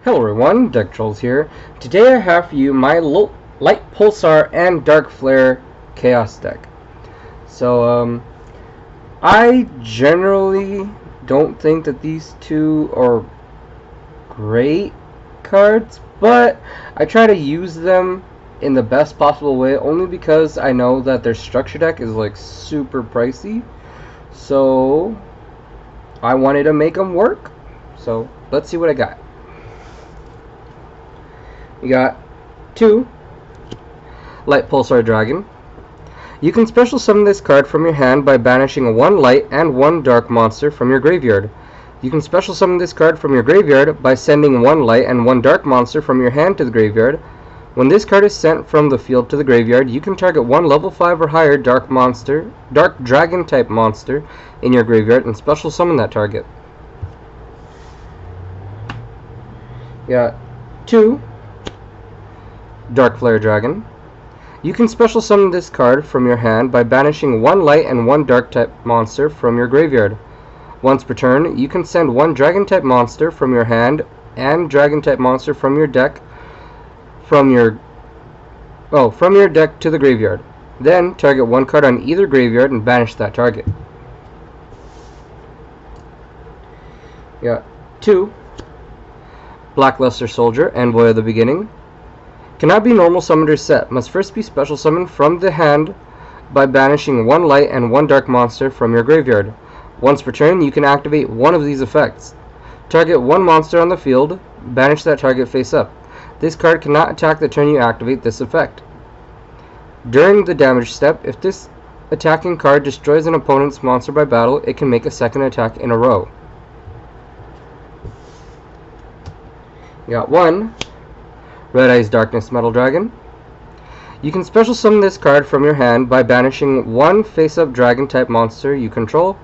Hello everyone, DeckTrolls here. Today I have for you my Lightpulsar and Darkflare Chaos deck. I generally don't think that these two are great cards, but I try to use them in the best possible way only because I know that their structure deck is like super pricey. So I wanted to make them work. So let's see what I got. You got 2 Lightpulsar Dragon. You can special summon this card from your hand by banishing 1 light and 1 dark monster from your graveyard. You can special summon this card from your graveyard by sending 1 light and 1 dark monster from your hand to the graveyard. When this card is sent from the field to the graveyard, you can target 1 level 5 or higher dark dragon type monster in your graveyard and special summon that target. You got 2 Darkflare Dragon. You can special summon this card from your hand by banishing 1 light and 1 dark type monster from your graveyard. Once per turn, you can send 1 dragon type monster from your hand and dragon type monster from your deck from your deck to the graveyard. Then target 1 card on either graveyard and banish that target. You got 2 Blackluster Soldier, Envoy of the Beginning. Cannot be normal summoned or set. Must first be special summoned from the hand by banishing 1 light and 1 dark monster from your graveyard. Once per turn, you can activate one of these effects. Target 1 monster on the field, banish that target face up. This card cannot attack the turn you activate this effect. During the damage step, if this attacking card destroys an opponent's monster by battle, it can make a second attack in a row. You got 1 Red Eyes Darkness Metal Dragon. You can special summon this card from your hand by banishing 1 face-up dragon type monster you control.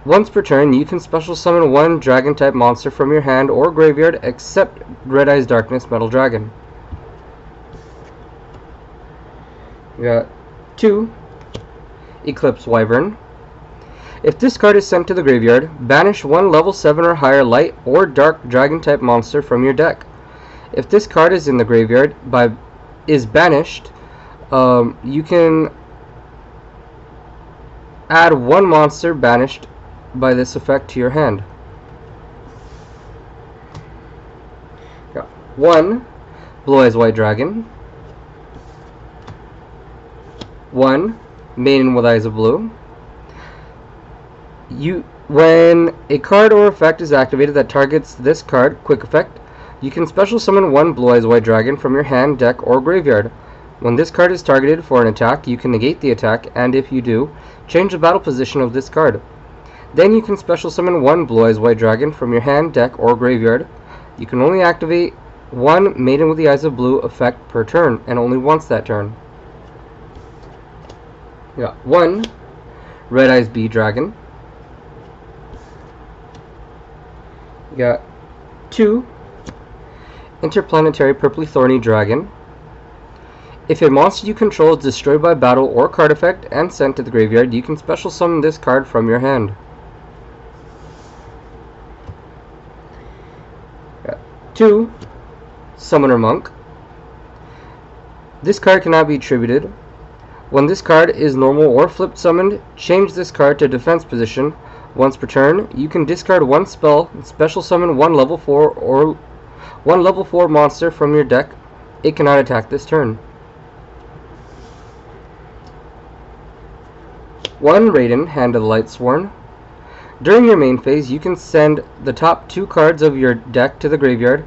Once per turn, you can special summon 1 dragon type monster from your hand or graveyard except Red Eyes Darkness Metal Dragon. You got 2 Eclipse Wyvern. If this card is sent to the graveyard, banish 1 level 7 or higher light or dark dragon type monster from your deck. If this card is in the graveyard is banished, you can add 1 monster banished by this effect to your hand. Got 1 Blue Eyes White Dragon. 1 Maiden with Eyes of Blue. When a card or effect is activated that targets this card, quick effect, you can special summon 1 Blue Eyes White Dragon from your hand, deck, or graveyard. When this card is targeted for an attack, you can negate the attack, and if you do, change the battle position of this card. Then you can special summon 1 Blue Eyes White Dragon from your hand, deck, or graveyard. You can only activate 1 Maiden with the Eyes of Blue effect per turn, and only once that turn. You got 1 Red Eyes Bee Dragon. You got 2 Interplanetary Purply Thorny Dragon. If a monster you control is destroyed by battle or card effect and sent to the graveyard, you can special summon this card from your hand. Got 2 Summoner Monk. This card cannot be attributed. When this card is normal or flipped summoned, change this card to defense position. Once per turn, you can discard 1 spell and special summon 1 level 4 or 1 level 4 monster from your deck. It cannot attack this turn. 1 Raiden, Hand of the Lightsworn. During your main phase, you can send the top 2 cards of your deck to the graveyard.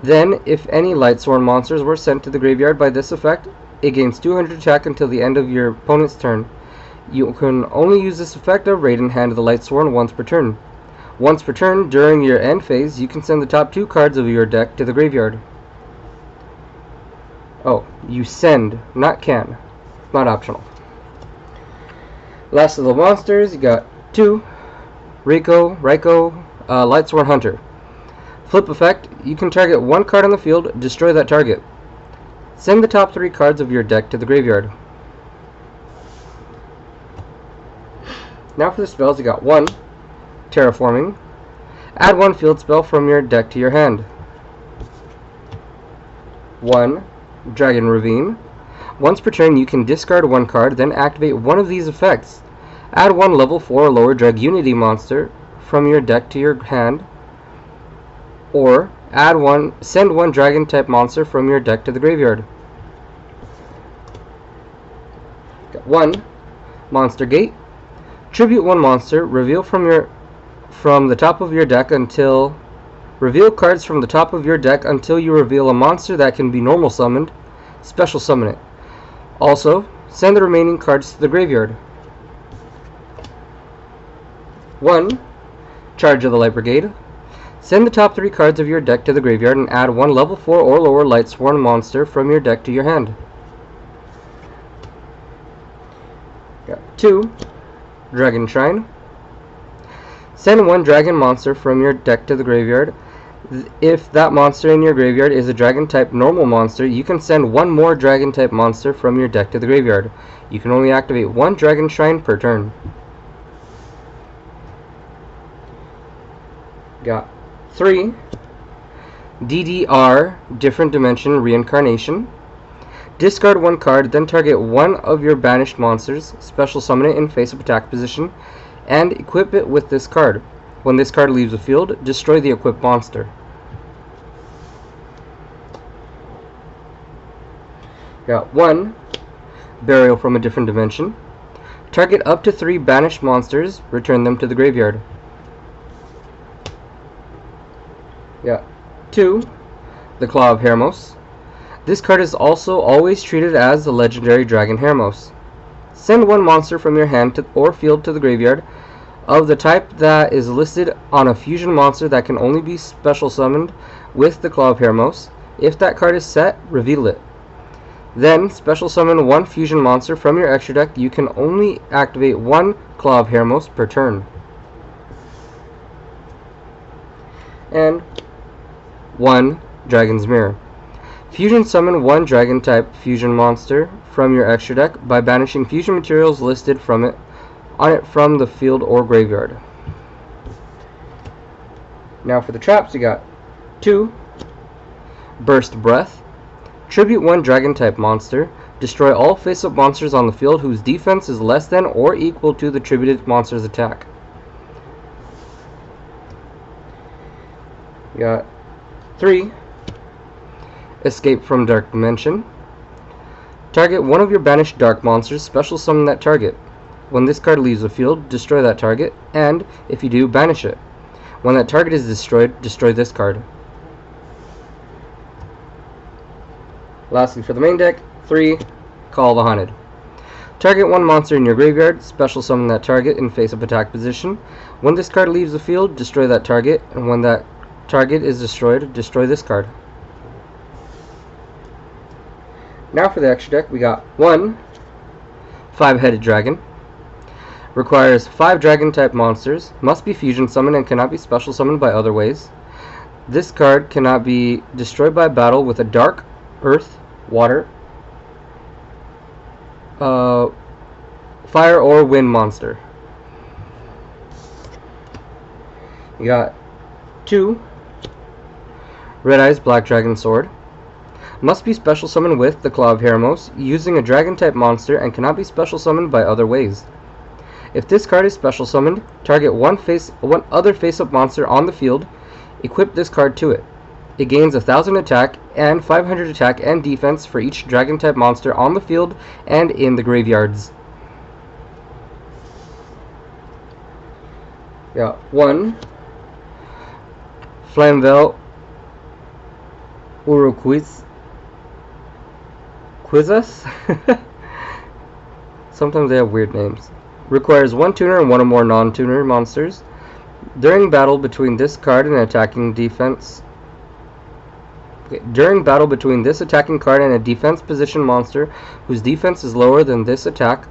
Then, if any Lightsworn monsters were sent to the graveyard by this effect, it gains 200 attack until the end of your opponent's turn. You can only use this effect of Raiden, Hand of the Lightsworn once per turn. Once per turn, during your end phase, you can send the top 2 cards of your deck to the graveyard. Oh, you send, not can. Not optional. Last of the monsters, you got 2 Raiko, Lightsworn Hunter. Flip effect, you can target 1 card on the field, destroy that target. Send the top 3 cards of your deck to the graveyard. Now for the spells, you got 1 Terraforming. Add 1 field spell from your deck to your hand. 1. Dragon Ravine. Once per turn, you can discard one card, then activate one of these effects. Add one level 4 or lower Drag Unity monster from your deck to your hand, or send one dragon type monster from your deck to the graveyard. 1. Monster Gate. Tribute one monster, reveal from the top of your deck until reveal cards from the top of your deck until you reveal a monster that can be normal summoned. Special summon it. Also, send the remaining cards to the graveyard. 1. Charge of the Light Brigade. Send the top 3 cards of your deck to the graveyard and add one level 4 or lower Lightsworn monster from your deck to your hand. 2. Dragon Shrine. Send one dragon monster from your deck to the graveyard. If that monster in your graveyard is a dragon type normal monster, you can send one more dragon type monster from your deck to the graveyard. You can only activate one Dragon Shrine per turn. Got 3. DDR, Different Dimension Reincarnation. Discard one card, then target one of your banished monsters, special summon it in face-up attack position, and equip it with this card. When this card leaves the field, destroy the equipped monster. Got 1. Burial from a Different Dimension. Target up to 3 banished monsters, return them to the graveyard. Got 2. The Claw of Hermos. This card is also always treated as the legendary Dragon Hermos. Send one monster from your hand or field to the graveyard of the type that is listed on a fusion monster that can only be special summoned with the Claw of Hermos. If that card is set, reveal it. Then special summon one fusion monster from your extra deck. You can only activate one Claw of Hermos per turn. And 1. Dragon's Mirror. Fusion summon one dragon type fusion monster from your extra deck by banishing fusion materials listed on it from the field or graveyard. Now for the traps, you got 2. Burst Breath. Tribute one dragon type monster. Destroy all face-up monsters on the field whose defense is less than or equal to the tributed monster's attack. You got 3. Escape from Dark Dimension. Target one of your banished dark monsters, special summon that target. When this card leaves the field, destroy that target, and if you do, banish it. When that target is destroyed, destroy this card. Lastly, for the main deck, 3. Call the Haunted. Target one monster in your graveyard, special summon that target in face-up attack position. When this card leaves the field, destroy that target, and when that target is destroyed, destroy this card. Now for the extra deck, we got 1. 5-Headed Dragon. Requires 5 dragon type monsters, must be fusion summoned and cannot be special summoned by other ways. This card cannot be destroyed by battle with a dark, earth, water, fire or wind monster. You got 2. Red Eyes Black Dragon Sword. Must be special summoned with the Claw of Hermos, using a dragon type monster, and cannot be special summoned by other ways. If this card is special summoned, target one other face-up monster on the field, equip this card to it. It gains 1000 attack and 500 attack and defense for each dragon type monster on the field and in the graveyards. Yeah, 1. Flamvel Uruquiz. Quizas? Sometimes they have weird names. Requires 1 tuner and 1 or more non-tuner monsters. During battle between this card and attacking defense. During battle between this attacking card and a defense position monster whose defense is lower than this attack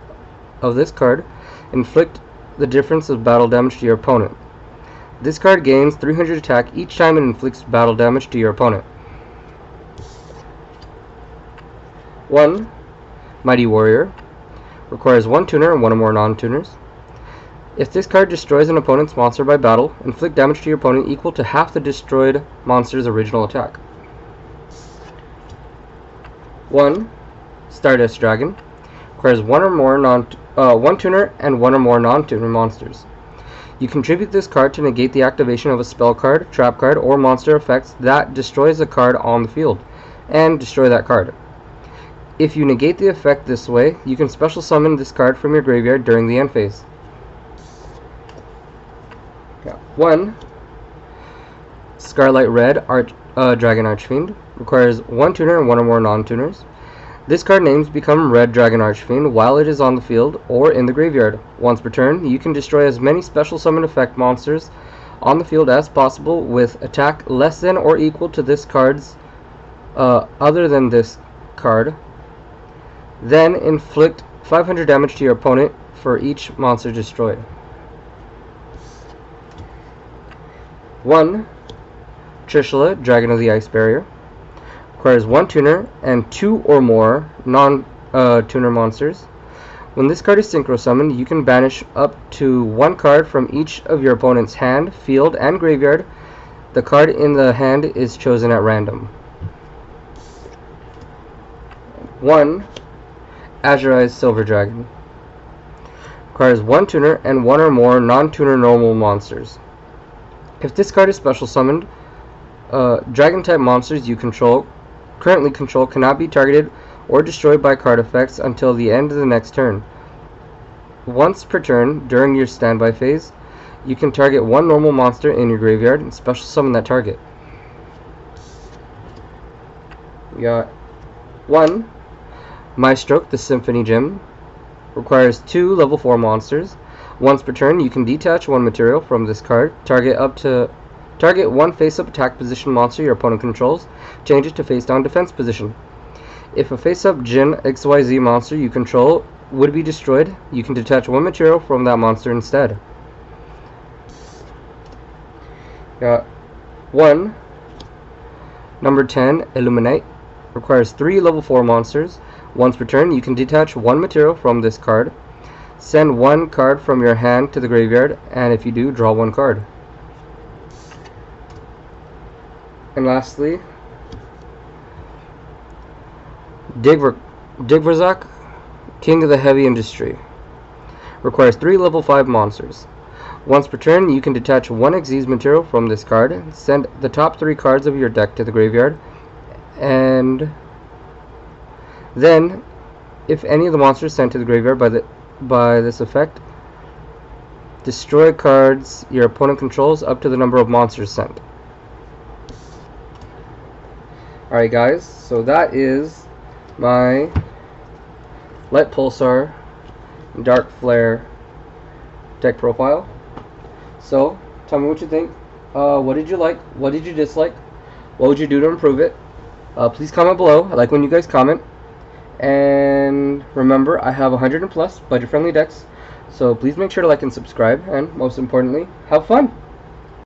of this card, inflict the difference of battle damage to your opponent. This card gains 300 attack each time it inflicts battle damage to your opponent. 1. Mighty Warrior. Requires 1 tuner and 1 or more non-tuners. If this card destroys an opponent's monster by battle, inflict damage to your opponent equal to half the destroyed monster's original attack. 1. Stardust Dragon. Requires one tuner and one or more non-tuner monsters. You contribute this card to negate the activation of a spell card, trap card, or monster effects that destroys a card on the field, and destroy that card. If you negate the effect this way, you can special summon this card from your graveyard during the end phase. 1. Scarlet Red Dragon Archfiend. Requires one tuner and one or more non-tuners. This card names become Red Dragon Archfiend while it is on the field or in the graveyard. Once per turn, you can destroy as many special summon effect monsters on the field as possible with attack less than or equal to this card's other than this card. Then inflict 500 damage to your opponent for each monster destroyed. 1. Trishula, Dragon of the Ice Barrier. Requires one tuner and two or more non-tuner monsters. When this card is synchro summoned, you can banish up to one card from each of your opponent's hand, field, and graveyard. The card in the hand is chosen at random. 1. Azurized Silver Dragon. Requires one tuner and one or more non-tuner normal monsters. If this card is special summoned, dragon type monsters you currently control cannot be targeted or destroyed by card effects until the end of the next turn. Once per turn during your standby phase, you can target one normal monster in your graveyard and special summon that target. We got 1. Maestroke, the Symphony Gem. Requires 2 level 4 monsters. Once per turn, you can detach one material from this card, target one face-up attack position monster your opponent controls, change it to face-down defense position. If a face-up Jin XYZ monster you control would be destroyed, you can detach one material from that monster instead. Got 1. Number 10, Illuminate. Requires 3 level 4 monsters. Once per turn, you can detach one material from this card, send one card from your hand to the graveyard, and if you do, draw one card. And lastly, Digverzak, King of the Heavy Industry. Requires 3 level 5 monsters. Once per turn, you can detach one Xyz material from this card, send the top 3 cards of your deck to the graveyard, and then, if any of the monsters sent to the graveyard by this effect, destroy cards your opponent controls up to the number of monsters sent. Alright guys, so that is my Lightpulsar Darkflare deck profile. So, tell me what you think. What did you like? What did you dislike? What would you do to improve it? Please comment below. I like when you guys comment. And remember, I have 100 and plus budget-friendly decks. So please make sure to like and subscribe. And most importantly, have fun!